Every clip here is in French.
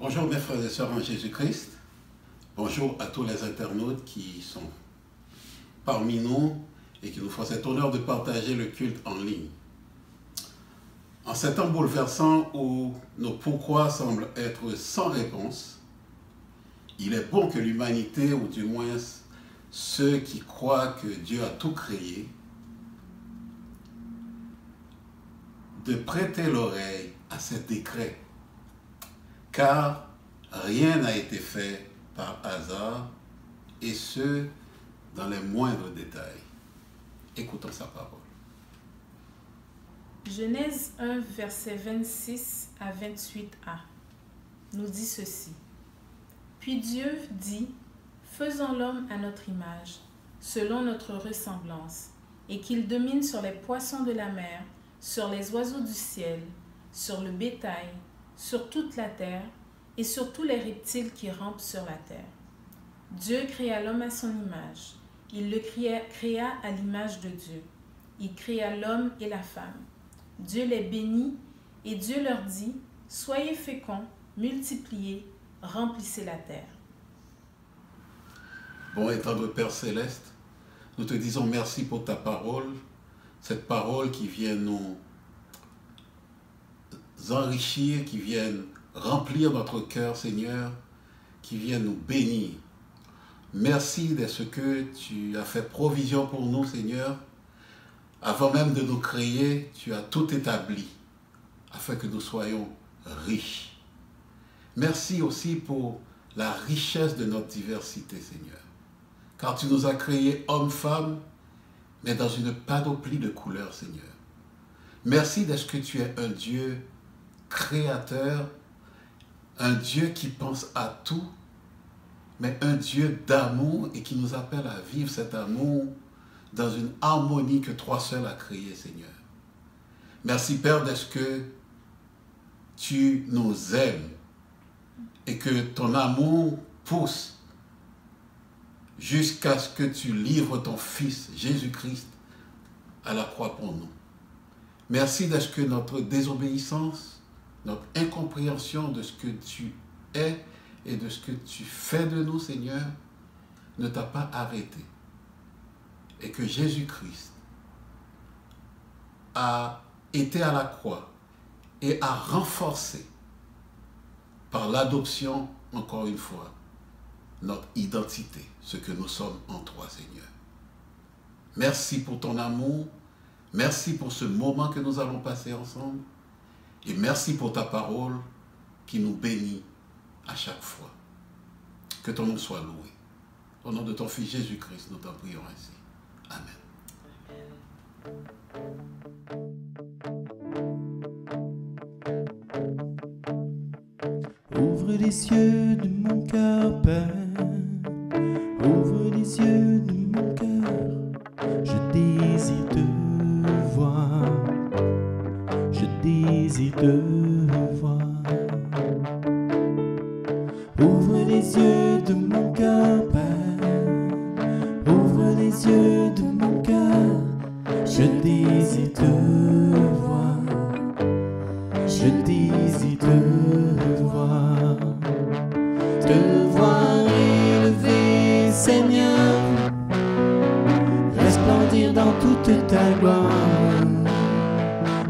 Bonjour mes frères et sœurs en Jésus-Christ. Bonjour à tous les internautes qui sont parmi nous et qui nous font cet honneur de partager le culte en ligne. En ces temps bouleversants où nos pourquoi semblent être sans réponse, il est bon que l'humanité, ou du moins ceux qui croient que Dieu a tout créé, de prêter l'oreille à ces décrets. Car rien n'a été fait par hasard, et ce, dans les moindres détails. Écoutons sa parole. Genèse 1, versets 26 à 28a nous dit ceci. Puis Dieu dit, « Faisons l'homme à notre image, selon notre ressemblance, et qu'il domine sur les poissons de la mer, sur les oiseaux du ciel, sur le bétail, sur toute la terre, et sur tous les reptiles qui rampent sur la terre. » Dieu créa l'homme à son image. Il le créa à l'image de Dieu. Il créa l'homme et la femme. Dieu les bénit, et Dieu leur dit, « Soyez féconds, multipliez, remplissez la terre. » Bon et tendre Père Céleste, nous te disons merci pour ta parole, cette parole qui vient nous enrichir, qui vient remplir notre cœur, Seigneur, qui vient nous bénir. Merci de ce que tu as fait provision pour nous, Seigneur. Avant même de nous créer, tu as tout établi afin que nous soyons riches. Merci aussi pour la richesse de notre diversité, Seigneur. Car tu nous as créés hommes-femmes, mais dans une panoplie de couleurs, Seigneur. Merci de ce que tu es un Dieu créateur, un Dieu qui pense à tout, mais un Dieu d'amour et qui nous appelle à vivre cet amour dans une harmonie que toi seul as créée, Seigneur. Merci, Père, de ce que tu nous aimes et que ton amour pousse jusqu'à ce que tu livres ton Fils, Jésus-Christ, à la croix pour nous. Merci de ce que notre désobéissance, notre incompréhension de ce que tu es et de ce que tu fais de nous, Seigneur, ne t'a pas arrêté. Et que Jésus-Christ a été à la croix et a renforcé par l'adoption, encore une fois, notre identité, ce que nous sommes en toi, Seigneur. Merci pour ton amour, merci pour ce moment que nous allons passer ensemble, et merci pour ta parole qui nous bénit à chaque fois. Que ton nom soit loué. Au nom de ton Fils Jésus-Christ, nous t'en prions ainsi. Amen. Ouvre les yeux de mon cœur, Père. Ouvre les yeux de mon cœur. Je désire te voir. Je désire te voir. Ouvre les yeux de mon cœur, Père. Ouvre les yeux de mon cœur. Je désire te voir. Je désire te voir. Te voir élevé, Seigneur. Resplendir dans toute ta gloire.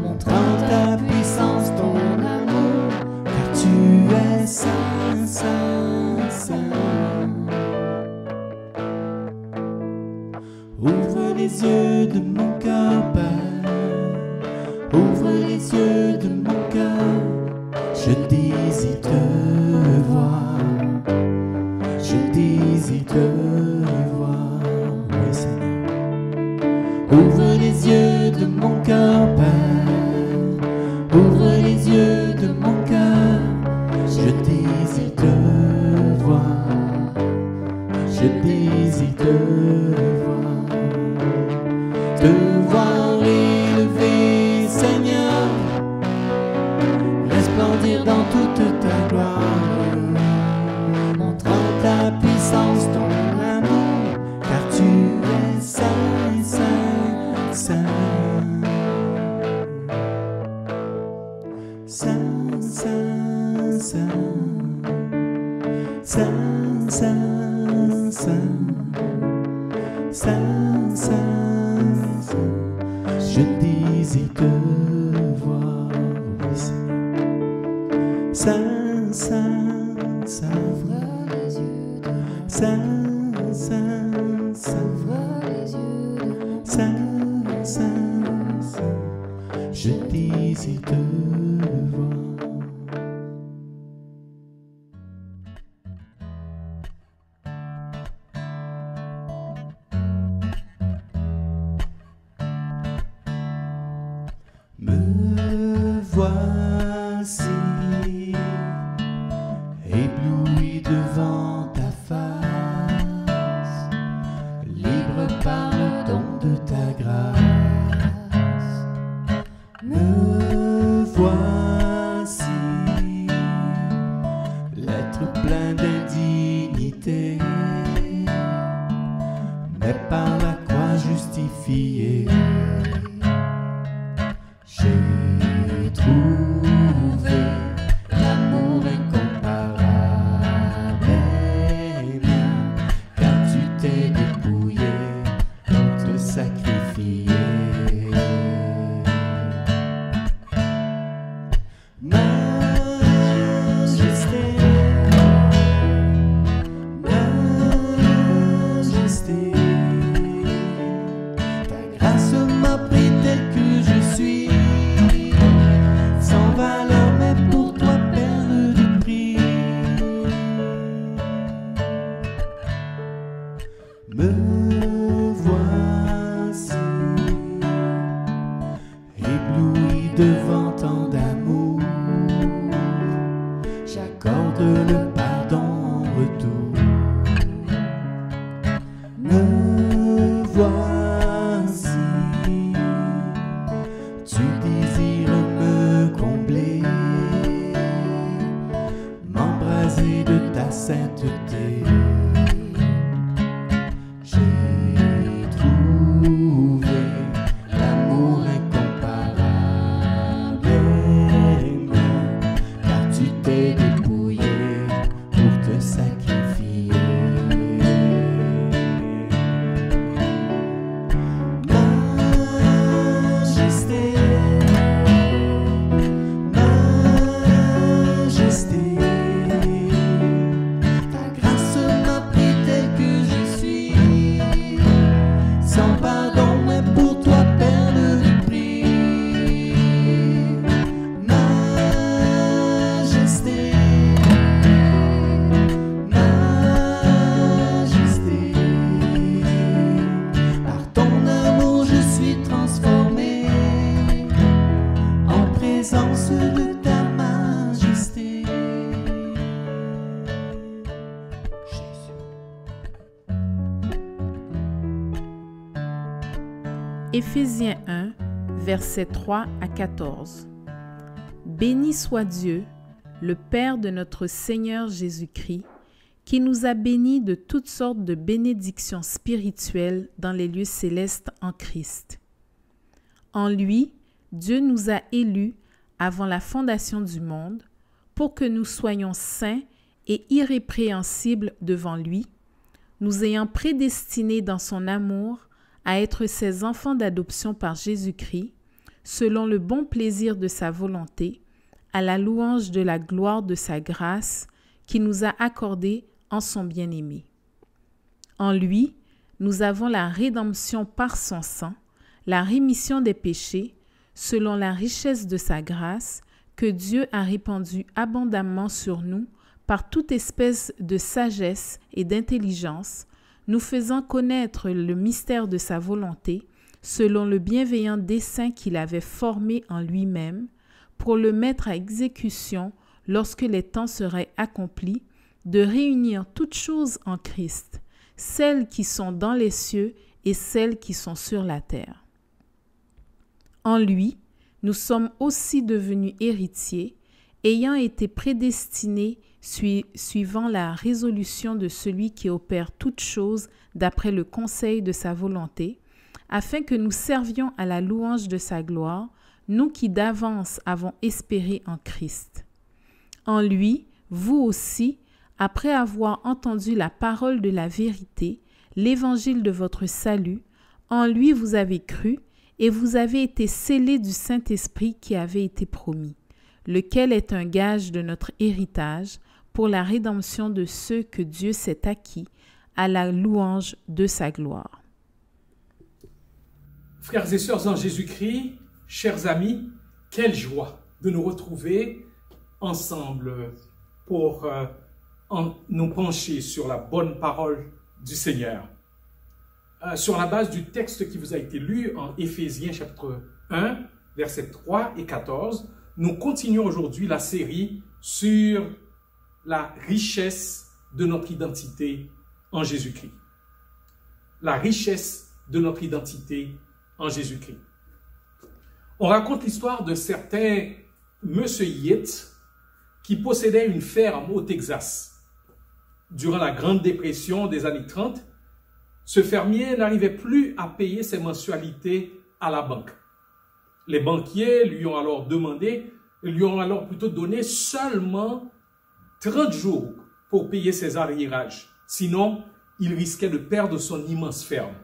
Montrant ta puissance, ton amour. Car tu es saint, saint, saint. Ouvre les yeux de mon cœur, Père. Ouvre les yeux de mon cœur. Je désire te voir. Je désire te voir. Oui, Seigneur. Ouvre les yeux de mon cœur, Père. Ouvre les yeux de mon cœur. Je désire te voir. Je désire te voir. Te voir élevé, Seigneur. Resplendir dans toute ta gloire. Montrant ta puissance, ton amour. Car tu es saint, saint, saint. Saint, saint, saint. Saint, Saint, Saint, je désire te voir. Oui, Seigneur. Saint, Saint, Saint, Saint, Saint, Saint, Saint, Saint, Saint, je désire te voir. Me voici ébloui devant ta face, libre par le don de ta grâce. Me voici, l'être plein d'indignité, mais par la croix justifié. J'ai trouvé l'amour incomparable, car tu t'es dépouillé pour te sacrifier. Majesté, majesté, ta grâce m'a pris tel que je suis. Sans valeur, mais pour toi, perle de prix. Me voici, ébloui devant tant d'amour. J'accorde le pardon en retour. Me voici, tu désires me combler, m'embraser de ta sainteté. J'ai trouvé l'amour incomparable, car tu t'es dépouillé pour te sacrifier. Majesté, majesté, ta grâce m'a pris tel que je suis. Sans pardon, mais pour toi, perle de prix. Majesté, majesté, par ton amour je suis transformé en présence de ta majesté. Jésus. Éphésiens 1, versets 3 à 14. Béni soit Dieu, le Père de notre Seigneur Jésus-Christ, qui nous a bénis de toutes sortes de bénédictions spirituelles dans les lieux célestes en Christ. En lui, Dieu nous a élus avant la fondation du monde pour que nous soyons saints et irrépréhensibles devant lui, nous ayant prédestinés dans son amour à être ses enfants d'adoption par Jésus-Christ, selon le bon plaisir de sa volonté, à la louange de la gloire de sa grâce qui nous a accordée en son bien-aimé. En lui, nous avons la rédemption par son sang, la rémission des péchés, selon la richesse de sa grâce, que Dieu a répandue abondamment sur nous par toute espèce de sagesse et d'intelligence, nous faisant connaître le mystère de sa volonté, selon le bienveillant dessein qu'il avait formé en lui-même, pour le mettre à exécution lorsque les temps seraient accomplis, de réunir toutes choses en Christ, celles qui sont dans les cieux et celles qui sont sur la terre. En lui, nous sommes aussi devenus héritiers, ayant été prédestinés suivant la résolution de celui qui opère toutes choses d'après le conseil de sa volonté, afin que nous servions à la louange de sa gloire, nous qui d'avance avons espéré en Christ. En lui, vous aussi, après avoir entendu la parole de la vérité, l'évangile de votre salut. En lui vous avez cru, et vous avez été scellés du Saint-Esprit qui avait été promis, lequel est un gage de notre héritage pour la rédemption de ceux que Dieu s'est acquis à la louange de sa gloire. Frères et sœurs en Jésus-Christ, chers amis, quelle joie de nous retrouver ensemble pour nous pencher sur la bonne parole du Seigneur. Sur la base du texte qui vous a été lu en Éphésiens chapitre 1, versets 3 et 14, nous continuons aujourd'hui la série sur la richesse de notre identité en Jésus-Christ. La richesse de notre identité en Jésus-Christ. On raconte l'histoire de certain Monsieur Yates qui possédait une ferme au Texas. Durant la Grande Dépression des années 30, ce fermier n'arrivait plus à payer ses mensualités à la banque. Les banquiers lui ont alors plutôt donné seulement 30 jours pour payer ses arriérages. Sinon, il risquait de perdre son immense ferme.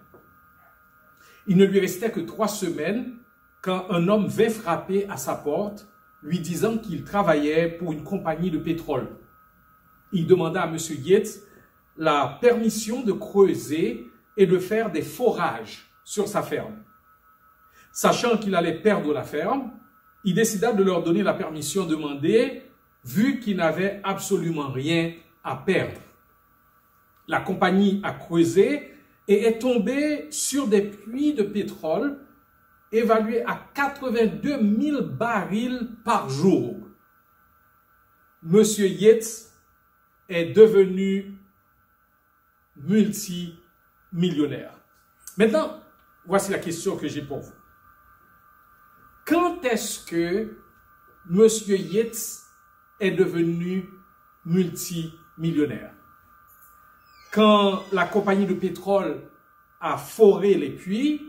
Il ne lui restait que 3 semaines quand un homme vint frapper à sa porte, lui disant qu'il travaillait pour une compagnie de pétrole. Il demanda à M. Yates la permission de creuser et de faire des forages sur sa ferme. Sachant qu'il allait perdre la ferme, il décida de leur donner la permission demandée, vu qu'il n'avait absolument rien à perdre. La compagnie a creusé et est tombée sur des puits de pétrole évalués à 82 000 barils par jour. Monsieur Yates est devenu multimillionnaire. Maintenant, voici la question que j'ai pour vous. Quand est-ce que Monsieur Yates est devenu multimillionnaire? Quand la compagnie de pétrole a foré les puits,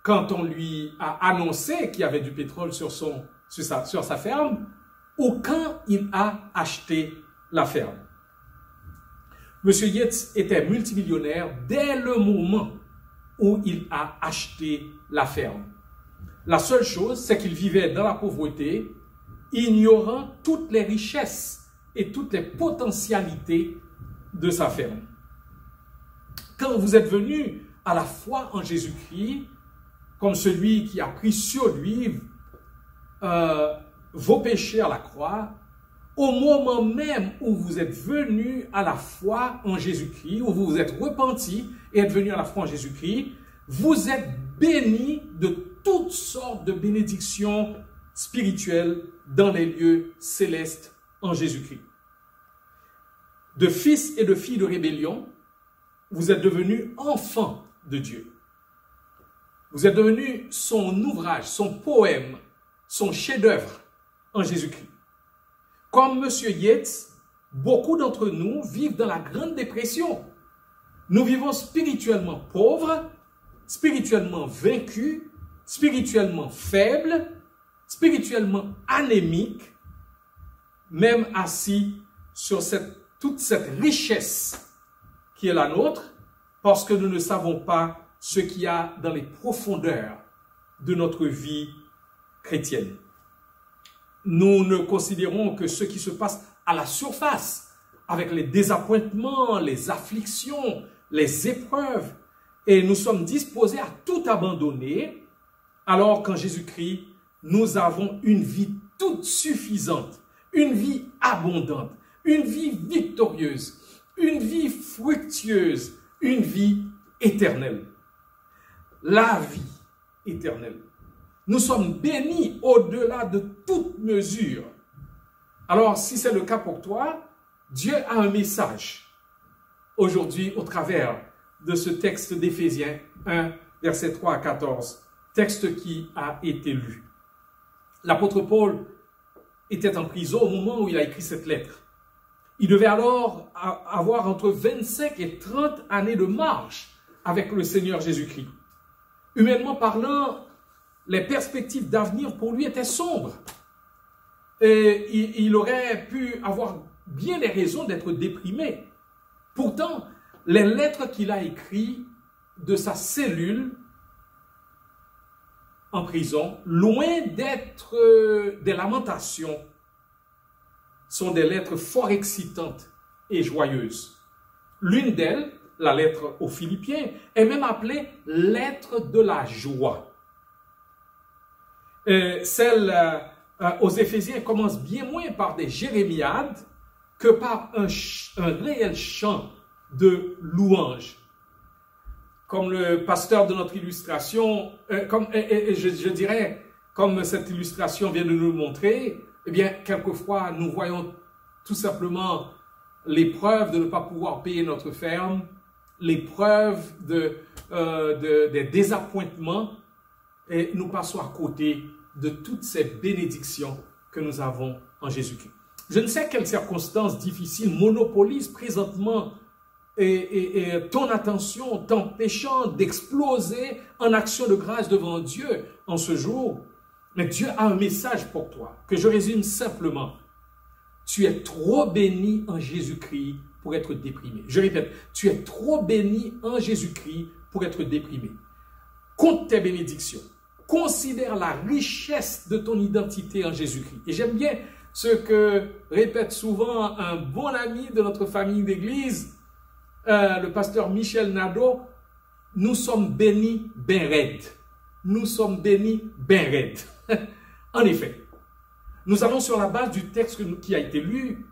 quand on lui a annoncé qu'il y avait du pétrole sur sa ferme, ou quand il a acheté la ferme. Monsieur Yates était multimillionnaire dès le moment où il a acheté la ferme. La seule chose, c'est qu'il vivait dans la pauvreté, ignorant toutes les richesses et toutes les potentialités de sa ferme. Quand vous êtes venu à la foi en Jésus-Christ, comme celui qui a pris sur lui vos péchés à la croix, au moment même où vous êtes venu à la foi en Jésus-Christ, où vous vous êtes repenti et êtes venu à la foi en Jésus-Christ, vous êtes bénis de toutes sortes de bénédictions spirituelles dans les lieux célestes en Jésus-Christ. De fils et de filles de rébellion, vous êtes devenus enfants de Dieu. Vous êtes devenus son ouvrage, son poème, son chef-d'œuvre en Jésus-Christ. Comme M. Yates, beaucoup d'entre nous vivent dans la Grande Dépression. Nous vivons spirituellement pauvres, spirituellement vaincus, spirituellement faibles, spirituellement anémiques, même assis sur toute cette richesse qui est la nôtre, parce que nous ne savons pas ce qu'il y a dans les profondeurs de notre vie chrétienne. Nous ne considérons que ce qui se passe à la surface, avec les désappointements, les afflictions, les épreuves, et nous sommes disposés à tout abandonner, alors qu'en Jésus-Christ, nous avons une vie toute suffisante, une vie abondante, une vie victorieuse, une vie fructueuse, une vie éternelle. La vie éternelle. Nous sommes bénis au-delà de toute mesure. Alors, si c'est le cas pour toi, Dieu a un message aujourd'hui au travers de ce texte d'Éphésiens 1, versets 3 à 14, texte qui a été lu. L'apôtre Paul était en prison au moment où il a écrit cette lettre. Il devait alors avoir entre 25 et 30 années de marche avec le Seigneur Jésus-Christ. Humainement parlant, les perspectives d'avenir pour lui étaient sombres. Et il aurait pu avoir bien des raisons d'être déprimé. Pourtant, les lettres qu'il a écrites de sa cellule en prison, loin d'être des lamentations, sont des lettres fort excitantes et joyeuses. L'une d'elles, la lettre aux Philippiens, est même appelée lettre de la joie. Celle aux Éphésiens commence bien moins par des jérémiades que par un réel chant de louange. Comme le pasteur de notre illustration, je dirais, comme cette illustration vient de nous le montrer, eh bien, quelquefois, nous voyons tout simplement l'épreuve de ne pas pouvoir payer notre ferme, l'épreuve des désappointements, et nous passons à côté de toutes ces bénédictions que nous avons en Jésus-Christ. Je ne sais quelles circonstances difficiles monopolisent présentement ton attention, t'empêchant d'exploser en action de grâce devant Dieu en ce jour. Mais Dieu a un message pour toi, que je résume simplement. Tu es trop béni en Jésus-Christ pour être déprimé. Je répète, tu es trop béni en Jésus-Christ pour être déprimé. Compte tes bénédictions. Considère la richesse de ton identité en Jésus-Christ. Et j'aime bien ce que répète souvent un bon ami de notre famille d'église, le pasteur Michel Nadeau. Nous sommes bénis ben raides. Nous sommes bénis ben raides. En effet, nous allons sur la base du texte qui a été lu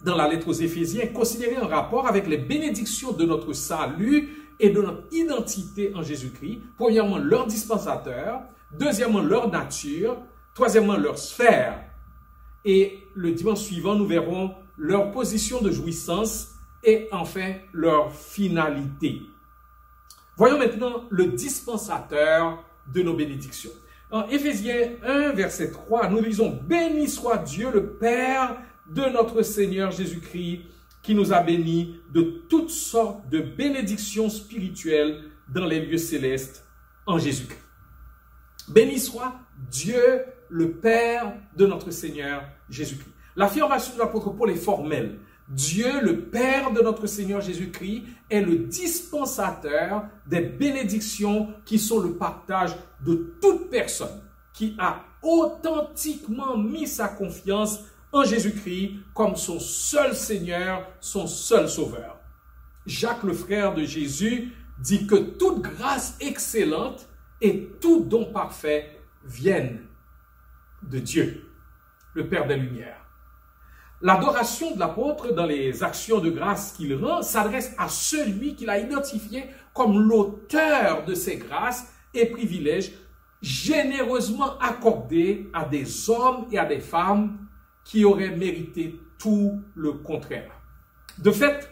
dans la lettre aux Éphésiens considérer un rapport avec les bénédictions de notre salut et de notre identité en Jésus-Christ. Premièrement, leur dispensateur. Deuxièmement, leur nature. Troisièmement, leur sphère. Et le dimanche suivant, nous verrons leur position de jouissance et enfin leur finalité. Voyons maintenant le dispensateur de nos bénédictions. En Éphésiens 1, verset 3, nous lisons « Béni soit Dieu, le Père de notre Seigneur Jésus-Christ, qui nous a bénis de toutes sortes de bénédictions spirituelles dans les lieux célestes en Jésus-Christ. » Béni soit Dieu, le Père de notre Seigneur Jésus-Christ. L'affirmation de l'apôtre Paul est formelle. Dieu, le Père de notre Seigneur Jésus-Christ, est le dispensateur des bénédictions qui sont le partage de toute personne qui a authentiquement mis sa confiance en Jésus-Christ comme son seul Seigneur, son seul Sauveur. Jacques, le frère de Jésus, dit que toute grâce excellente et tout don parfait viennent de Dieu, le Père des Lumières. L'adoration de l'apôtre dans les actions de grâce qu'il rend s'adresse à celui qu'il a identifié comme l'auteur de ces grâces et privilèges généreusement accordés à des hommes et à des femmes qui auraient mérité tout le contraire. De fait,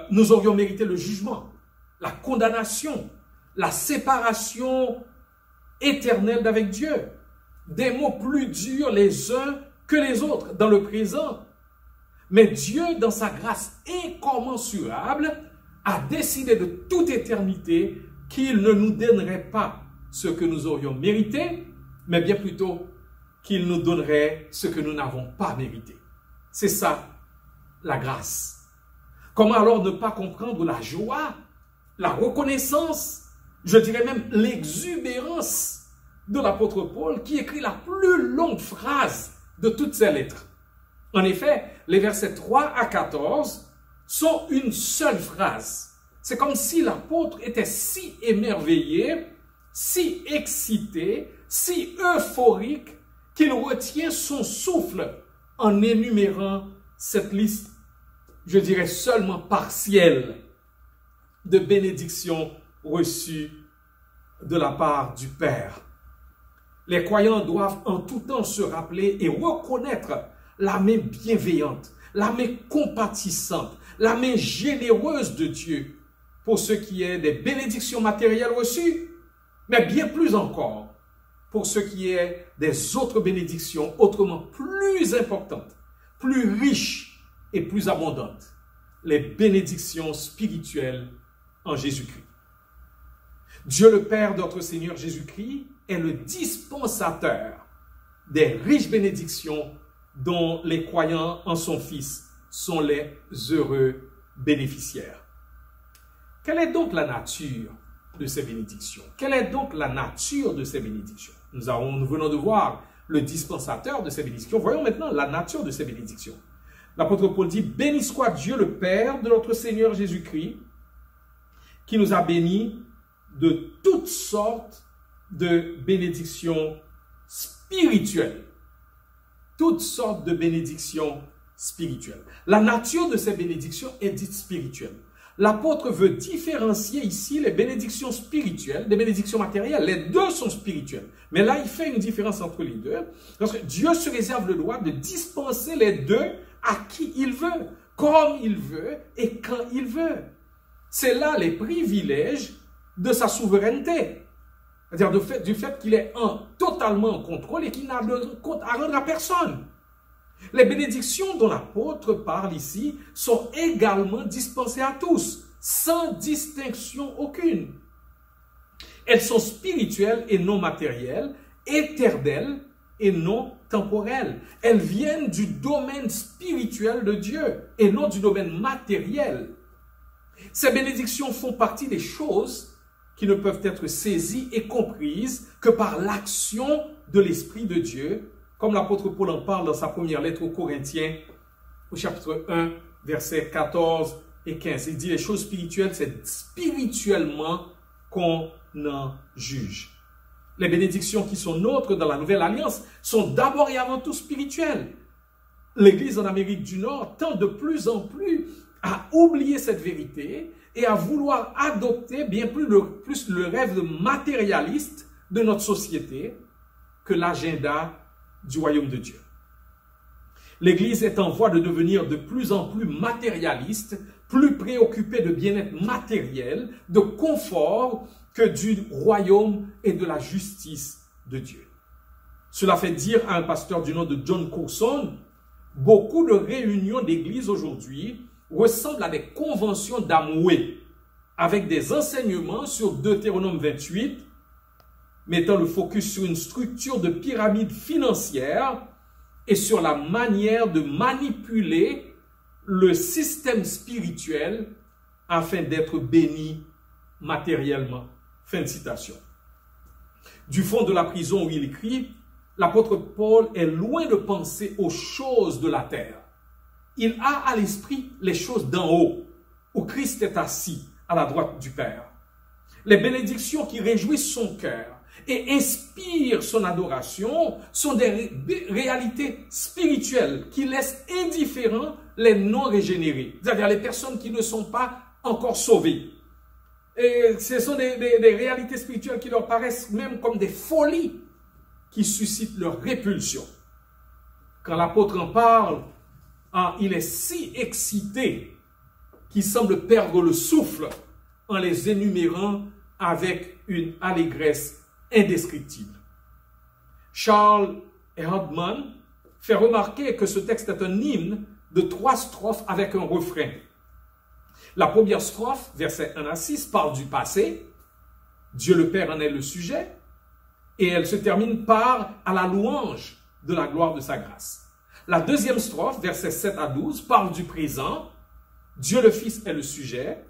nous aurions mérité le jugement, la condamnation, la séparation éternelle d'avec Dieu, des mots plus durs les uns que les autres dans le présent. Mais Dieu, dans sa grâce incommensurable, a décidé de toute éternité qu'il ne nous donnerait pas ce que nous aurions mérité, mais bien plutôt qu'il nous donnerait ce que nous n'avons pas mérité. C'est ça, la grâce. Comment alors ne pas comprendre la joie, la reconnaissance, je dirais même l'exubérance de l'apôtre Paul qui écrit la plus longue phrase de toutes ces lettres. En effet, les versets 3 à 14 sont une seule phrase. C'est comme si l'apôtre était si émerveillé, si excité, si euphorique qu'il retient son souffle en énumérant cette liste, je dirais seulement partielle, de bénédictions reçues de la part du Père. Les croyants doivent en tout temps se rappeler et reconnaître la main bienveillante, la main compatissante, la main généreuse de Dieu pour ce qui est des bénédictions matérielles reçues, mais bien plus encore pour ce qui est des autres bénédictions autrement plus importantes, plus riches et plus abondantes, les bénédictions spirituelles en Jésus-Christ. Dieu le Père de notre Seigneur Jésus-Christ est le dispensateur des riches bénédictions dont les croyants en son Fils sont les heureux bénéficiaires. Quelle est donc la nature de ces bénédictions? Quelle est donc la nature de ces bénédictions? Nous venons de voir le dispensateur de ces bénédictions. Voyons maintenant la nature de ces bénédictions. L'apôtre Paul dit, « Béni soit Dieu le Père de notre Seigneur Jésus-Christ, qui nous a bénis de toutes sortes de bénédictions spirituelles. » Toutes sortes de bénédictions spirituelles. La nature de ces bénédictions est dite spirituelle. L'apôtre veut différencier ici les bénédictions spirituelles des bénédictions matérielles. Les deux sont spirituelles. Mais là, il fait une différence entre les deux. Parce que Dieu se réserve le droit de dispenser les deux à qui il veut, comme il veut et quand il veut. C'est là les privilèges de sa souveraineté. C'est-à-dire du fait qu'il est totalement en contrôle et qu'il n'a de compte à rendre à personne. Les bénédictions dont l'apôtre parle ici sont également dispensées à tous, sans distinction aucune. Elles sont spirituelles et non matérielles, éternelles et non temporelles. Elles viennent du domaine spirituel de Dieu et non du domaine matériel. Ces bénédictions font partie des choses qui ne peuvent être saisies et comprises que par l'action de l'Esprit de Dieu, comme l'apôtre Paul en parle dans sa première lettre aux Corinthiens, au chapitre 1, versets 14 et 15. Il dit les choses spirituelles, c'est spirituellement qu'on en juge. Les bénédictions qui sont nôtres dans la Nouvelle Alliance sont d'abord et avant tout spirituelles. L'Église en Amérique du Nord tend de plus en plus à oublier cette vérité et à vouloir adopter bien plus le rêve matérialiste de notre société que l'agenda du royaume de Dieu. L'Église est en voie de devenir de plus en plus matérialiste, plus préoccupée de bien-être matériel, de confort que du royaume et de la justice de Dieu. Cela fait dire à un pasteur du nom de John Courson, beaucoup de réunions d'église aujourd'hui ressemblent à des conventions d'Amway, avec des enseignements sur Deutéronome 28, mettant le focus sur une structure de pyramide financière et sur la manière de manipuler le système spirituel afin d'être béni matériellement. Fin de citation. Du fond de la prison où il écrit, l'apôtre Paul est loin de penser aux choses de la terre. Il a à l'esprit les choses d'en haut, où Christ est assis à la droite du Père. Les bénédictions qui réjouissent son cœur et inspirent son adoration sont des réalités spirituelles qui laissent indifférents les non-régénérés, c'est-à-dire les personnes qui ne sont pas encore sauvées. Et ce sont des réalités spirituelles qui leur paraissent même comme des folies qui suscitent leur répulsion. Quand l'apôtre en parle, il est si excité qu'il semble perdre le souffle en les énumérant avec une allégresse indescriptible. Charles Erdmann fait remarquer que ce texte est un hymne de 3 strophes avec un refrain. La première strophe, versets 1 à 6, parle du passé. Dieu le Père en est le sujet. Et elle se termine par « à la louange de la gloire de sa grâce ». La deuxième strophe, versets 7 à 12, parle du présent. Dieu le Fils est le sujet.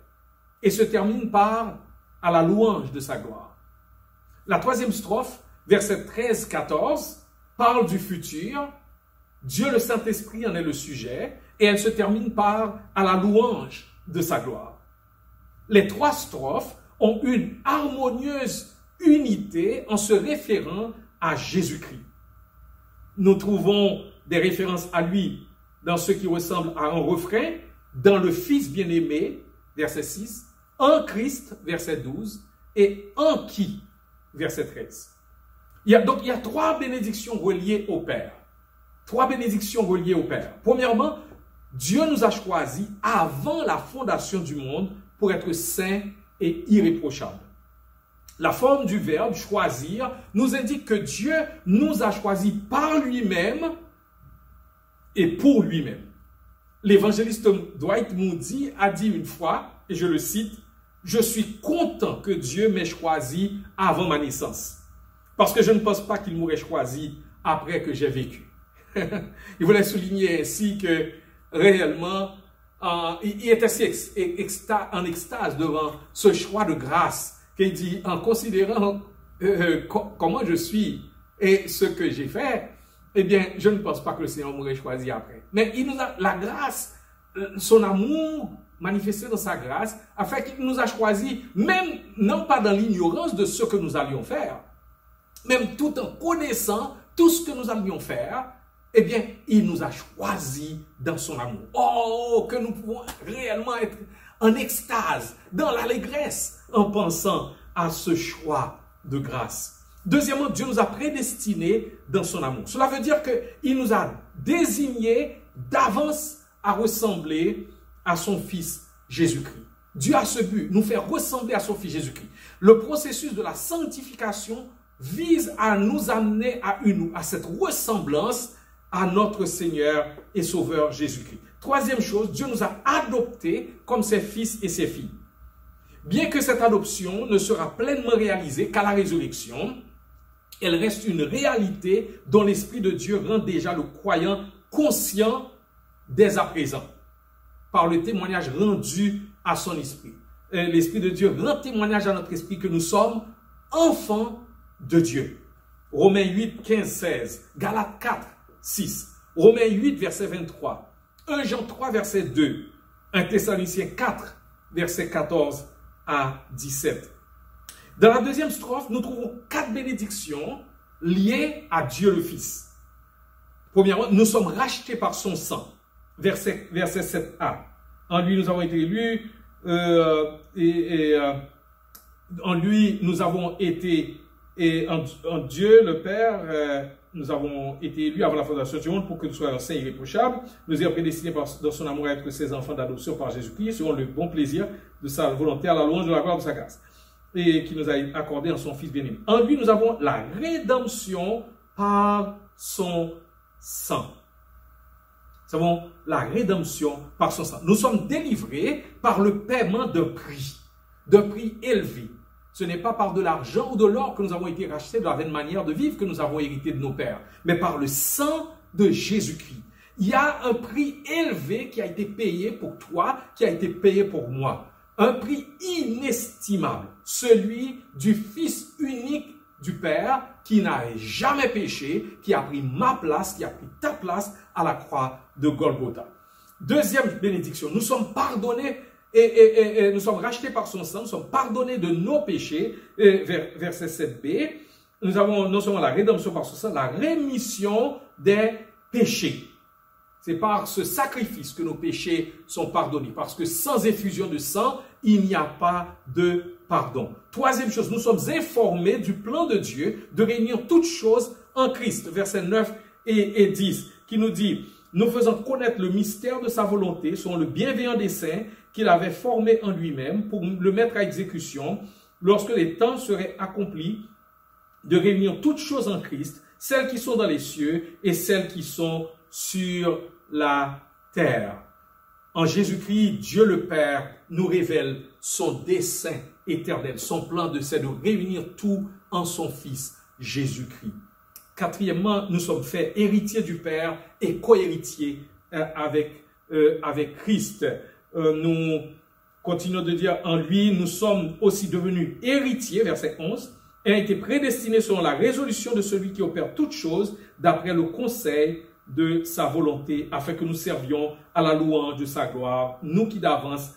Et se termine par « à la louange de sa gloire ». La troisième strophe, versets 13-14, parle du futur. Dieu le Saint-Esprit en est le sujet. Et elle se termine par « à la louange de sa gloire ». Les 3 strophes ont une harmonieuse unité en se référant à Jésus-Christ. Nous trouvons des références à lui dans ce qui ressemble à un refrain, dans le Fils bien-aimé, verset 6, en Christ, verset 12, et en qui, verset 13. Donc, il y a 3 bénédictions reliées au Père. 3 bénédictions reliées au Père. Premièrement, Dieu nous a choisis avant la fondation du monde pour être saints et irréprochables. La forme du verbe « choisir » nous indique que Dieu nous a choisis par lui-même et pour lui-même. L'évangéliste Dwight Moody a dit une fois, et je le cite, « Je suis content que Dieu m'ait choisi avant ma naissance, parce que je ne pense pas qu'il m'aurait choisi après que j'ai vécu. » Il voulait souligner ainsi que réellement, il était si en extase devant ce choix de grâce qu'il dit, en considérant comment je suis et ce que j'ai fait, eh bien, je ne pense pas que le Seigneur m'aurait choisi après. Mais il nous a, la grâce, son amour manifesté dans sa grâce, a fait qu'il nous a choisis, même non pas dans l'ignorance de ce que nous allions faire, même tout en connaissant tout ce que nous allions faire, eh bien, il nous a choisis dans son amour. Oh, que nous pouvons réellement être en extase, dans l'allégresse, en pensant à ce choix de grâce. Deuxièmement, Dieu nous a prédestinés dans son amour. Cela veut dire qu'il nous a désignés d'avance à ressembler à son Fils Jésus-Christ. Dieu a ce but, nous faire ressembler à son Fils Jésus-Christ. Le processus de la sanctification vise à nous amener à cette ressemblance à notre Seigneur et Sauveur Jésus-Christ. Troisième chose, Dieu nous a adoptés comme ses fils et ses filles. Bien que cette adoption ne sera pleinement réalisée qu'à la résurrection, elle reste une réalité dont l'Esprit de Dieu rend déjà le croyant conscient dès à présent, par le témoignage rendu à son esprit. L'Esprit de Dieu rend témoignage à notre esprit que nous sommes enfants de Dieu. Romains 8, 15, 16, Galates 4, 6, Romains 8, verset 23, 1 Jean 3, verset 2, 1 Thessaloniciens 4, verset 14 à 17. Dans la deuxième strophe, nous trouvons 4 bénédictions liées à Dieu le Fils. Premièrement, nous sommes rachetés par son sang. Verset 7a. En lui, nous avons été élus, en lui, nous avons été, et en Dieu, le Père, nous avons été élus avant la fondation du monde pour que nous soyons saints et irréprochables. Nous ayons prédestinés dans son amour à être ses enfants d'adoption par Jésus-Christ, selon le bon plaisir de sa volonté, à la louange de la gloire de sa grâce, et qui nous a accordé en son Fils bien-aimé. En lui, nous avons la rédemption par son sang. Nous avons la rédemption par son sang. Nous sommes délivrés par le paiement d'un prix élevé. Ce n'est pas par de l'argent ou de l'or que nous avons été rachetés de la vaine manière de vivre que nous avons hérité de nos pères, mais par le sang de Jésus-Christ. Il y a un prix élevé qui a été payé pour toi, qui a été payé pour moi. Un prix inestimable, celui du Fils unique du Père qui n'a jamais péché, qui a pris ma place, qui a pris ta place à la croix de Golgotha. Deuxième bénédiction, nous sommes pardonnés et nous sommes rachetés par son sang, nous sommes pardonnés de nos péchés, verset 7b. Nous avons non seulement la rédemption par son sang, la rémission des péchés. C'est par ce sacrifice que nos péchés sont pardonnés, parce que sans effusion de sang, il n'y a pas de pardon. Troisième chose, nous sommes informés du plan de Dieu de réunir toutes choses en Christ, versets 9 et 10, qui nous dit, nous faisons connaître le mystère de sa volonté, selon le bienveillant dessein qu'il avait formé en lui-même pour le mettre à exécution, lorsque les temps seraient accomplis, de réunir toutes choses en Christ, celles qui sont dans les cieux et celles qui sont sur la terre. En Jésus-Christ, Dieu le Père nous révèle son dessein éternel. Son plan c'est de réunir tout en son Fils Jésus-Christ. Quatrièmement, nous sommes faits héritiers du Père et co-héritiers avec Christ. Nous continuons de dire, en lui, nous sommes aussi devenus héritiers, verset 11, et ont été prédestinés selon la résolution de celui qui opère toutes choses d'après le conseil de sa volonté, afin que nous servions à la louange de sa gloire, nous qui d'avance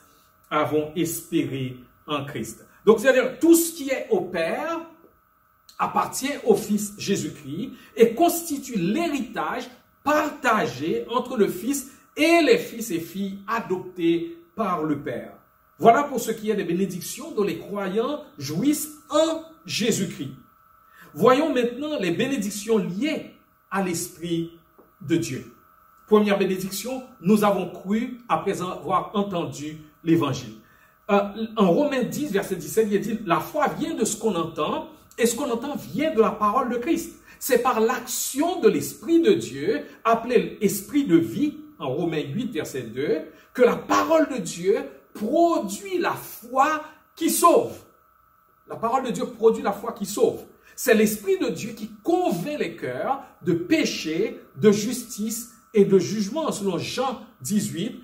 avons espéré en Christ. Donc, c'est-à-dire, tout ce qui est au Père appartient au Fils Jésus-Christ et constitue l'héritage partagé entre le Fils et les fils et filles adoptés par le Père. Voilà pour ce qui est des bénédictions dont les croyants jouissent en Jésus-Christ. Voyons maintenant les bénédictions liées à l'Esprit de Dieu. Première bénédiction, nous avons cru après avoir entendu l'Évangile. En Romains 10, verset 17, il est dit, la foi vient de ce qu'on entend, et ce qu'on entend vient de la parole de Christ. C'est par l'action de l'Esprit de Dieu, appelé l'Esprit de vie, en Romains 8, verset 2, que la parole de Dieu produit la foi qui sauve. La parole de Dieu produit la foi qui sauve. C'est l'Esprit de Dieu qui convainc les cœurs de péché, de justice et de jugement. Selon Jean 18,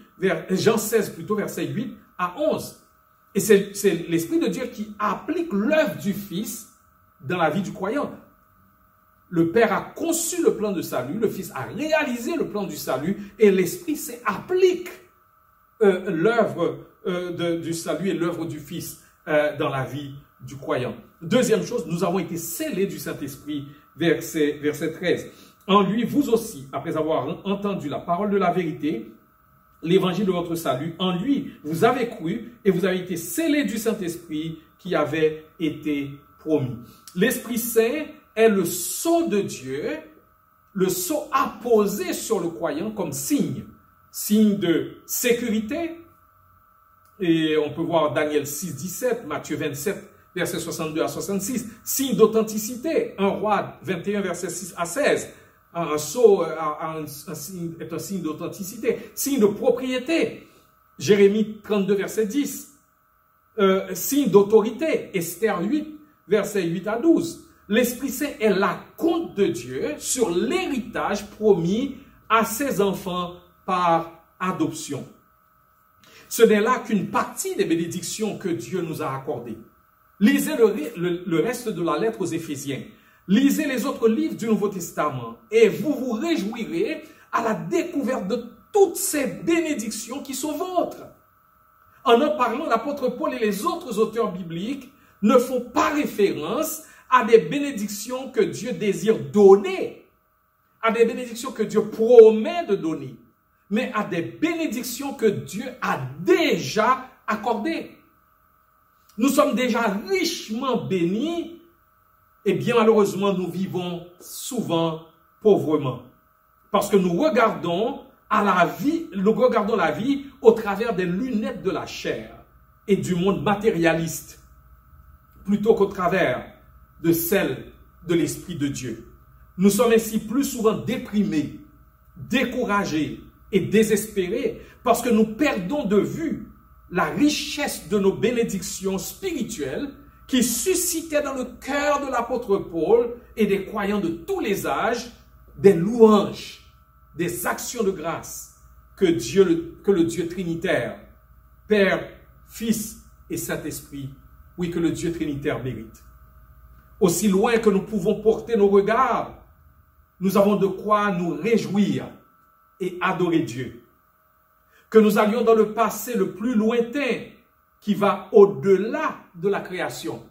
Jean 16 plutôt, verset 8 à 11. Et c'est l'Esprit de Dieu qui applique l'œuvre du Fils dans la vie du croyant. Le Père a conçu le plan de salut, le Fils a réalisé le plan du salut, et l'Esprit applique l'œuvre du salut et l'œuvre du Fils dans la vie du croyant. Deuxième chose, nous avons été scellés du Saint-Esprit, verset 13. En lui, vous aussi, après avoir entendu la parole de la vérité, l'évangile de votre salut, en lui, vous avez cru et vous avez été scellés du Saint-Esprit qui avait été promis. L'Esprit Saint est le sceau de Dieu, le sceau apposé sur le croyant comme signe de sécurité. Et on peut voir Daniel 6, 17, Matthieu 27, versets 62 à 66, signe d'authenticité, 1 Roi 21, versets 6 à 16. Un sceau est un signe d'authenticité, signe de propriété. Jérémie 32, verset 10. Signe d'autorité. Esther 8, verset 8 à 12. L'Esprit Saint est la compte de Dieu sur l'héritage promis à ses enfants par adoption. Ce n'est là qu'une partie des bénédictions que Dieu nous a accordées. Lisez le reste de la lettre aux Éphésiens. Lisez les autres livres du Nouveau Testament et vous vous réjouirez à la découverte de toutes ces bénédictions qui sont vôtres. En parlant, l'apôtre Paul et les autres auteurs bibliques ne font pas référence à des bénédictions que Dieu désire donner, à des bénédictions que Dieu promet de donner, mais à des bénédictions que Dieu a déjà accordées. Nous sommes déjà richement bénis. Et bien malheureusement, nous vivons souvent pauvrement. Parce que nous regardons la vie au travers des lunettes de la chair et du monde matérialiste, plutôt qu'au travers de celle de l'Esprit de Dieu. Nous sommes ainsi plus souvent déprimés, découragés et désespérés parce que nous perdons de vue la richesse de nos bénédictions spirituelles qui suscitait dans le cœur de l'apôtre Paul et des croyants de tous les âges des louanges, des actions de grâce que le Dieu trinitaire, Père, Fils et Saint-Esprit, oui, que le Dieu trinitaire mérite. Aussi loin que nous pouvons porter nos regards, nous avons de quoi nous réjouir et adorer Dieu. Que nous allions dans le passé le plus lointain, qui va au-delà de la création.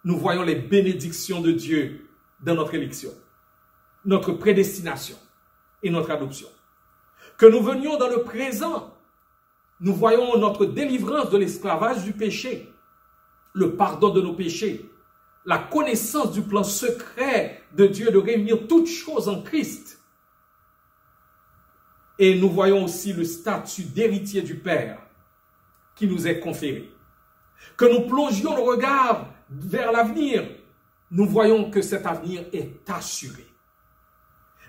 Nous voyons les bénédictions de Dieu dans notre élection, notre prédestination et notre adoption. Que nous venions dans le présent, nous voyons notre délivrance de l'esclavage du péché, le pardon de nos péchés, la connaissance du plan secret de Dieu de réunir toutes choses en Christ. Et nous voyons aussi le statut d'héritier du Père qui nous est conféré. Que nous plongions le regard vers l'avenir, nous voyons que cet avenir est assuré.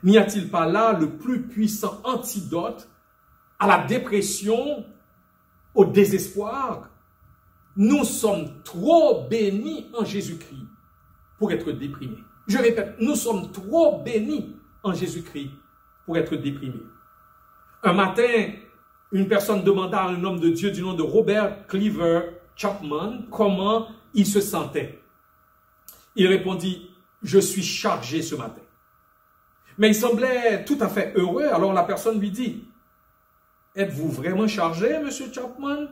N'y a-t-il pas là le plus puissant antidote à la dépression, au désespoir? Nous sommes trop bénis en Jésus-Christ pour être déprimés. Je répète, nous sommes trop bénis en Jésus-Christ pour être déprimés. Un matin, une personne demanda à un homme de Dieu du nom de Robert Cleaver Chapman comment il se sentait. Il répondit, « Je suis chargé ce matin. » Mais il semblait tout à fait heureux. Alors la personne lui dit, « Êtes-vous vraiment chargé, monsieur Chapman? »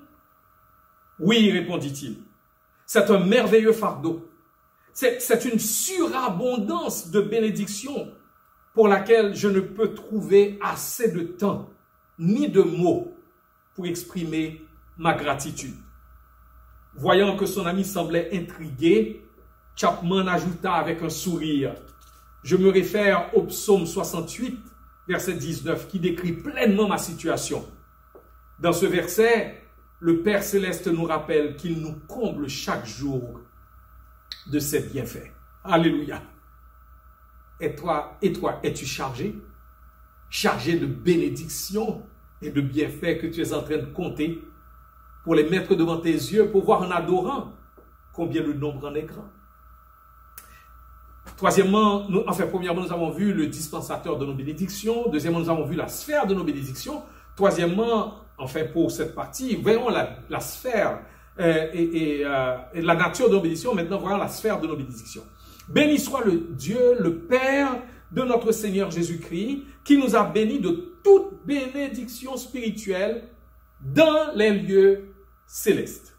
« Oui, répondit-il. C'est un merveilleux fardeau. C'est une surabondance de bénédictions pour laquelle je ne peux trouver assez de temps ni de mots pour exprimer ma gratitude. » Voyant que son ami semblait intrigué, Chapman ajouta avec un sourire, « Je me réfère au psaume 68, verset 19, qui décrit pleinement ma situation. Dans ce verset, le Père Céleste nous rappelle qu'il nous comble chaque jour de ses bienfaits. » Alléluia. Et toi, es-tu chargé? Chargé de bénédictions et de bienfaits que tu es en train de compter pour les mettre devant tes yeux, pour voir en adorant combien le nombre en est grand. Premièrement, nous avons vu le dispensateur de nos bénédictions. Deuxièmement, nous avons vu la sphère de nos bénédictions. troisièmement, enfin pour cette partie, voyons la sphère et la nature de nos bénédictions. Maintenant, voyons la sphère de nos bénédictions. Béni soit le Dieu, le Père de notre Seigneur Jésus-Christ, qui nous a bénis de toute bénédiction spirituelle dans les lieux célestes.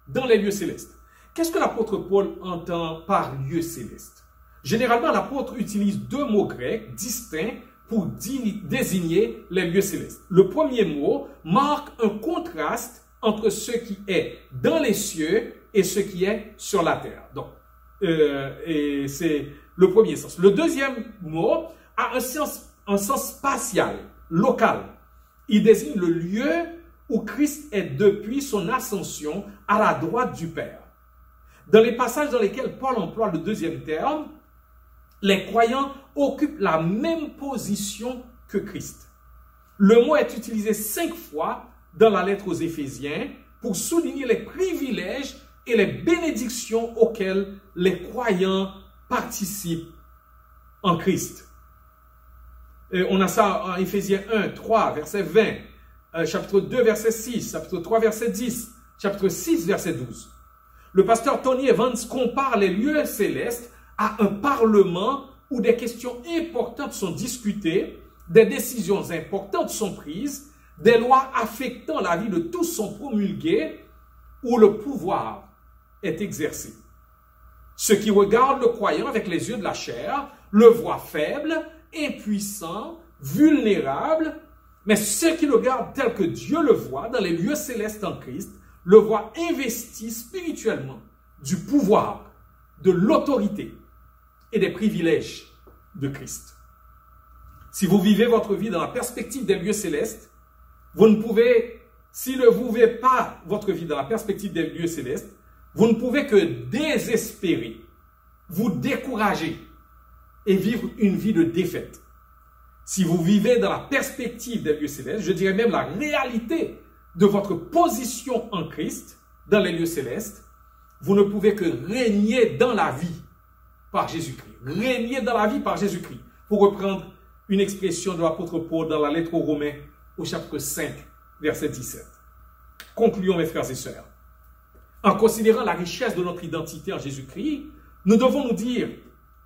Dans les lieux célestes. Qu'est-ce que l'apôtre Paul entend par lieu céleste? Généralement, l'apôtre utilise deux mots grecs distincts pour désigner les lieux célestes. Le premier mot marque un contraste entre ce qui est dans les cieux et ce qui est sur la terre. Donc, et c'est le premier sens. Le deuxième mot a un sens spatial, local. Il désigne le lieu où Christ est depuis son ascension à la droite du Père. Dans les passages dans lesquels Paul emploie le deuxième terme, les croyants occupent la même position que Christ. Le mot est utilisé 5 fois dans la lettre aux Éphésiens pour souligner les privilèges et les bénédictions auxquelles les croyants participent en Christ. On a ça en Éphésiens 1, 3, verset 20, chapitre 2, verset 6, chapitre 3, verset 10, chapitre 6, verset 12. Le pasteur Tony Evans compare les lieux célestes à un parlement où des questions importantes sont discutées, des décisions importantes sont prises, des lois affectant la vie de tous sont promulguées, où le pouvoir est exercé. Ceux qui regardent le croyant avec les yeux de la chair le voient faible, impuissant, vulnérable, mais ceux qui le regardent tel que Dieu le voit dans les lieux célestes en Christ, le voient investi spirituellement du pouvoir, de l'autorité et des privilèges de Christ. Si vous vivez votre vie dans la perspective des lieux célestes, vous ne pouvez, si vous ne vivez pas votre vie dans la perspective des lieux célestes, vous ne pouvez que désespérer, vous décourager et vivre une vie de défaite. Si vous vivez dans la perspective des lieux célestes, je dirais même la réalité de votre position en Christ dans les lieux célestes, vous ne pouvez que régner dans la vie par Jésus-Christ. Régner dans la vie par Jésus-Christ. Pour reprendre une expression de l'apôtre Paul dans la lettre aux Romains au chapitre 5, verset 17. Concluons mes frères et sœurs. En considérant la richesse de notre identité en Jésus-Christ, nous devons nous dire,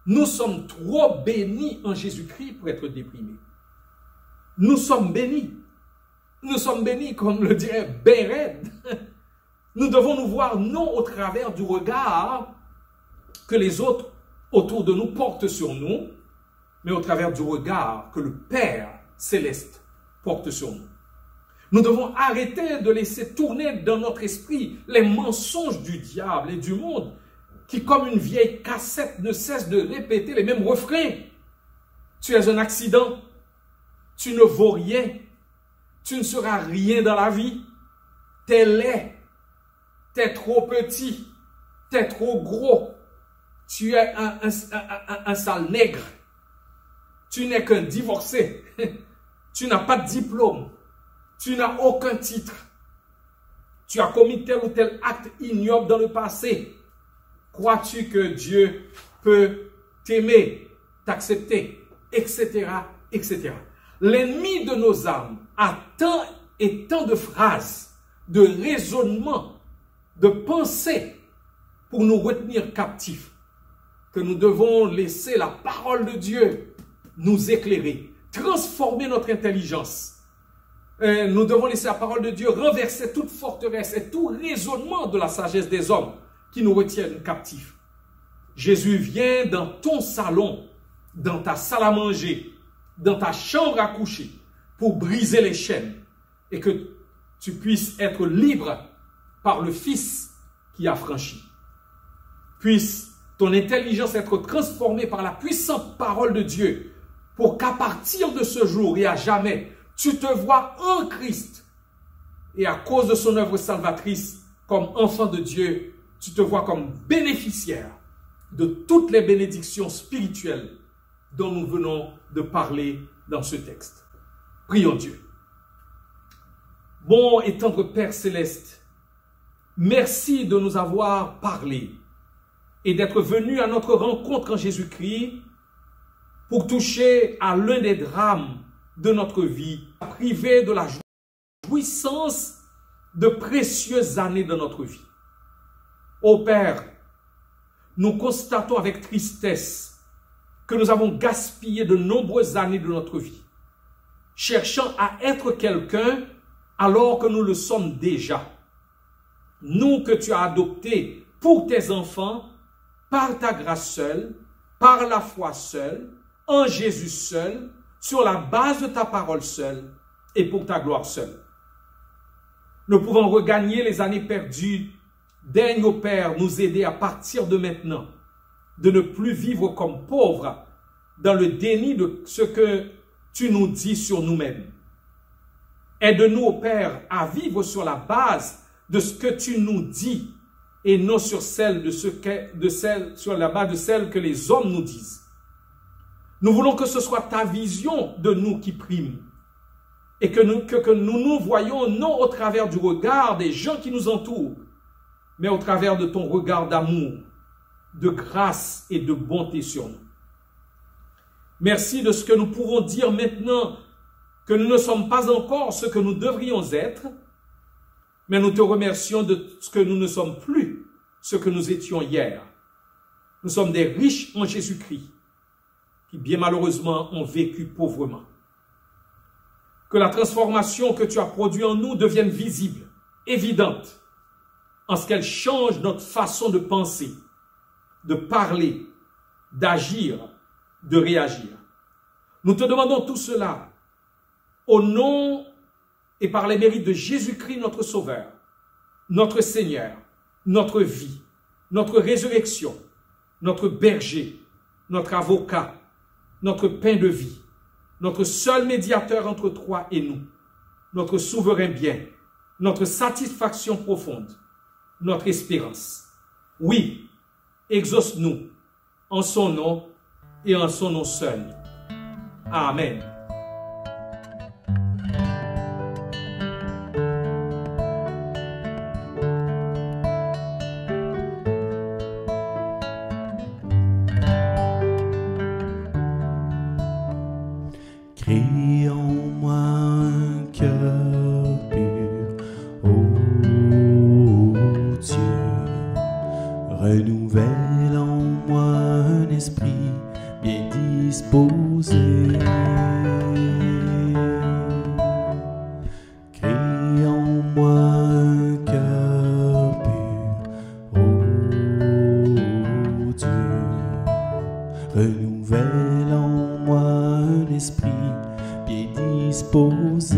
nous sommes trop bénis en Jésus-Christ pour être déprimés. Nous sommes bénis. Nous sommes bénis, comme le dirait Béred. Nous devons nous voir non au travers du regard que les autres autour de nous portent sur nous, mais au travers du regard que le Père céleste porte sur nous. Nous devons arrêter de laisser tourner dans notre esprit les mensonges du diable et du monde qui, comme une vieille cassette, ne cessent de répéter les mêmes refrains. Tu es un accident, tu ne vaux rien, tu ne seras rien dans la vie, t'es laid, t'es trop petit, t'es trop gros, tu es un sale nègre, tu n'es qu'un divorcé, tu n'as pas de diplôme, tu n'as aucun titre, tu as commis tel ou tel acte ignoble dans le passé. Crois-tu que Dieu peut t'aimer, t'accepter, etc., etc. L'ennemi de nos âmes a tant et tant de phrases, de raisonnements, de pensées pour nous retenir captifs, que nous devons laisser la parole de Dieu nous éclairer, transformer notre intelligence. Nous devons laisser la parole de Dieu renverser toute forteresse et tout raisonnement de la sagesse des hommes qui nous retiennent captifs. Jésus vient dans ton salon, dans ta salle à manger, dans ta chambre à coucher, pour briser les chaînes et que tu puisses être libre par le Fils qui a franchi. Puisse ton intelligence être transformée par la puissante parole de Dieu pour qu'à partir de ce jour et à jamais, tu te vois en Christ et à cause de son œuvre salvatrice comme enfant de Dieu, tu te vois comme bénéficiaire de toutes les bénédictions spirituelles dont nous venons de parler dans ce texte. Prions Dieu. Bon et tendre Père Céleste, merci de nous avoir parlé et d'être venu à notre rencontre en Jésus-Christ pour toucher à l'un des drames de notre vie, privé de la joie. jouissance de précieuses années de notre vie. Ô Père, nous constatons avec tristesse que nous avons gaspillé de nombreuses années de notre vie, cherchant à être quelqu'un alors que nous le sommes déjà. Nous que tu as adoptés pour tes enfants, par ta grâce seule, par la foi seule, en Jésus seul, sur la base de ta parole seule et pour ta gloire seule. Nous pouvons regagner les années perdues. Daigne, ô Père, nous aider à partir de maintenant, de ne plus vivre comme pauvres dans le déni de ce que tu nous dis sur nous-mêmes. Aide-nous, ô Père, à vivre sur la base de ce que tu nous dis et non sur la base de celle que les hommes nous disent. Nous voulons que ce soit ta vision de nous qui prime et que nous voyons non au travers du regard des gens qui nous entourent, mais au travers de ton regard d'amour, de grâce et de bonté sur nous. Merci de ce que nous pouvons dire maintenant, que nous ne sommes pas encore ce que nous devrions être, mais nous te remercions de ce que nous ne sommes plus ce que nous étions hier. Nous sommes des riches en Jésus-Christ, qui bien malheureusement ont vécu pauvrement. Que la transformation que tu as produite en nous devienne visible, évidente, en ce qu'elle change notre façon de penser, de parler, d'agir, de réagir. Nous te demandons tout cela au nom et par les mérites de Jésus-Christ, notre Sauveur, notre Seigneur, notre vie, notre résurrection, notre berger, notre avocat, notre pain de vie, notre seul médiateur entre toi et nous, notre souverain bien, notre satisfaction profonde, notre espérance. Oui, exauce-nous en son nom et en son nom seul. Amen. Crée en moi un cœur pur, ô Dieu. Renouvelle en moi un esprit bien disposé. Crée en moi un cœur pur, ô Dieu. Renouvelle en moi un esprit bien disposé.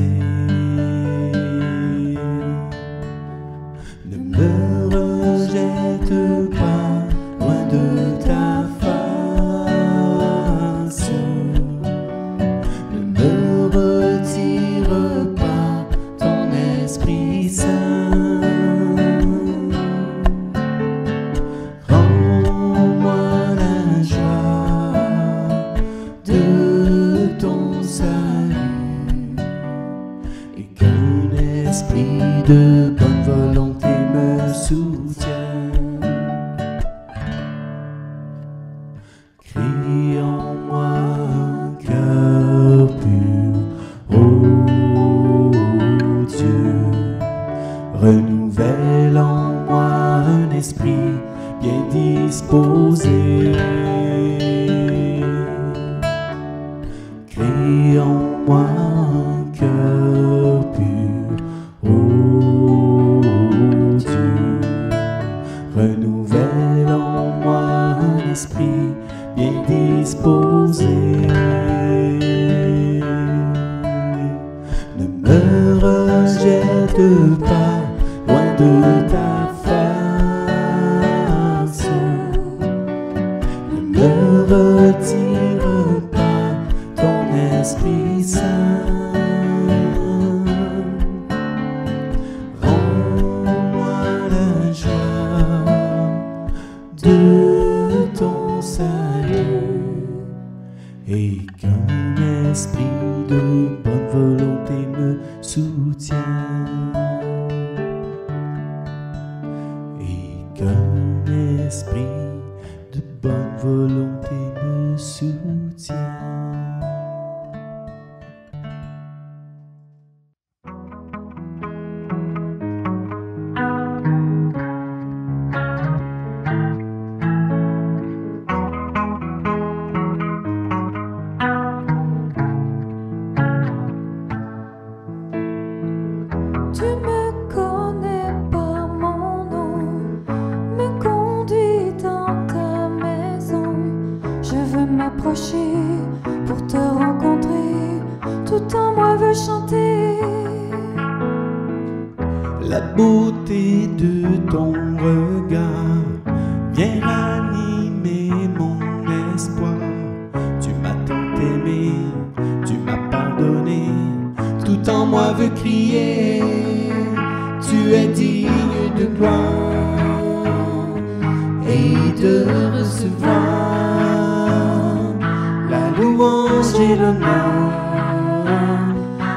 Ne me rejette pas loin de ta face. Ne me retire pas ton Esprit Saint. Rends-moi la joie de ton salut et qu'un esprit de bonne volonté me soutienne. Crée en moi un cœur pur, ô Dieu. Renouvelle en moi un esprit bien disposé. Crée en moi un cœur pur, ô Dieu. Renouvelle en moi un esprit bien disposé. Ne me rejette pas loin de ta face. Ne me retire pas ton Esprit Saint. Rends-moi la joie de ton salut et qu'un esprit de bonne volonté me soutienne. Et qu'un esprit de bonne volonté me soutienne. m'approcher pour te rencontrer. Tout en moi veut chanter. La beauté de ton regard vient ranimer mon espoir. Tu m'as tant aimé, tu m'as pardonné. Tout en moi veut crier. Tu es digne de gloire et de recevoir la louange et l'honneur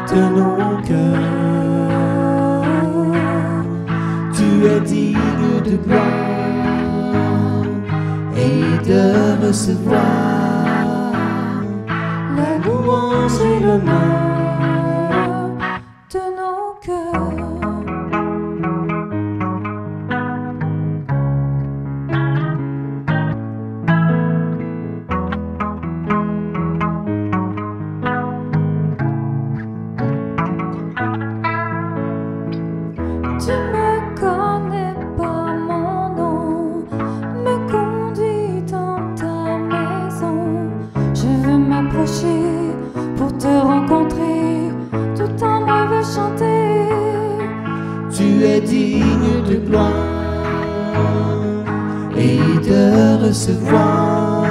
de nos cœurs. Tu es digne de gloire et de recevoir la louange et l'honneur De nos cœurs. Tu me connais par mon nom, me conduis dans ta maison. Je veux m'approcher pour te rencontrer. Tout en moi veut chanter. Tu es digne de gloire et de recevoir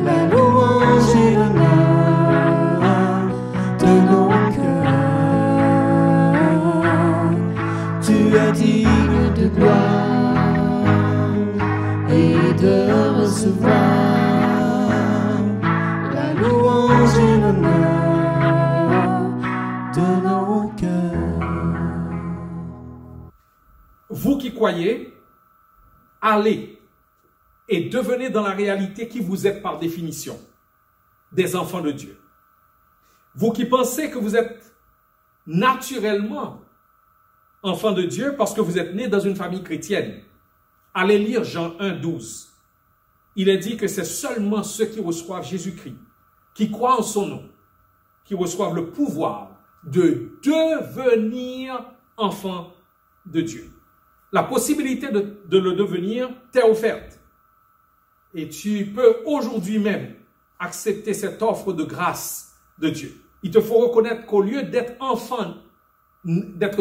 la louange et l'honneur de nos cœurs. Tu es digne de gloire et de recevoir la louange et l'honneur de nos cœurs. Vous qui croyez, allez et devenez dans la réalité qui vous êtes par définition, des enfants de Dieu. Vous qui pensez que vous êtes naturellement enfants de Dieu parce que vous êtes nés dans une famille chrétienne, allez lire Jean 1, 12. Il est dit que c'est seulement ceux qui reçoivent Jésus-Christ, qui croient en son nom, qui reçoivent le pouvoir de devenir enfants de Dieu. La possibilité de le devenir t'est offerte. Et tu peux aujourd'hui même accepter cette offre de grâce de Dieu. Il te faut reconnaître qu'au lieu d'être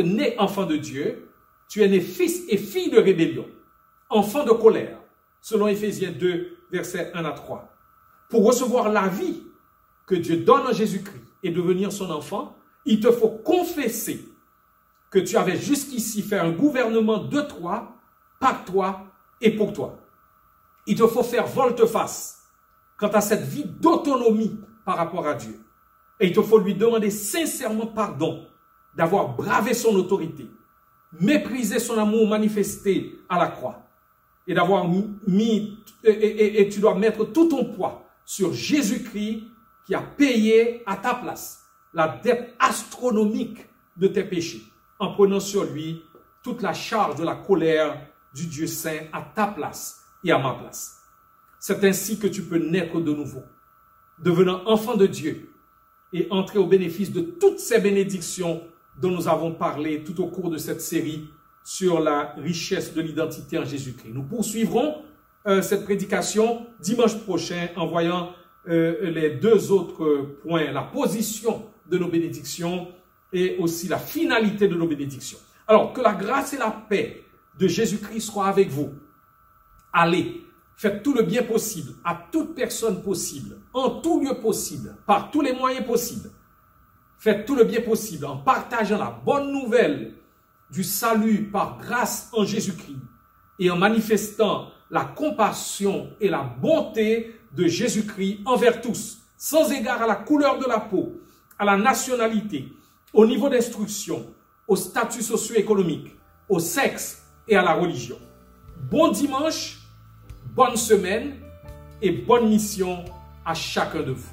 né enfant de Dieu, tu es né fils et fille de rébellion, enfant de colère, selon Éphésiens 2, versets 1 à 3. Pour recevoir la vie que Dieu donne en Jésus-Christ et devenir son enfant, il te faut confesser que tu avais jusqu'ici fait un gouvernement de toi, par toi et pour toi. Il te faut faire volte-face quant à cette vie d'autonomie par rapport à Dieu. Et il te faut lui demander sincèrement pardon d'avoir bravé son autorité, méprisé son amour manifesté à la croix, et d'avoir et tu dois mettre tout ton poids sur Jésus-Christ qui a payé à ta place la dette astronomique de tes péchés, en prenant sur lui toute la charge de la colère du Dieu saint à ta place et à ma place. C'est ainsi que tu peux naître de nouveau, devenant enfant de Dieu et entrer au bénéfice de toutes ces bénédictions dont nous avons parlé tout au cours de cette série sur la richesse de l'identité en Jésus-Christ. Nous poursuivrons cette prédication dimanche prochain en voyant les deux autres points, la position de nos bénédictions et aussi la finalité de nos bénédictions. Alors, que la grâce et la paix de Jésus-Christ soient avec vous. Allez, faites tout le bien possible, à toute personne possible, en tout lieu possible, par tous les moyens possibles. Faites tout le bien possible en partageant la bonne nouvelle du salut par grâce en Jésus-Christ et en manifestant la compassion et la bonté de Jésus-Christ envers tous, sans égard à la couleur de la peau, à la nationalité, au niveau d'instruction, au statut socio-économique, au sexe et à la religion. Bon dimanche, bonne semaine et bonne mission à chacun de vous.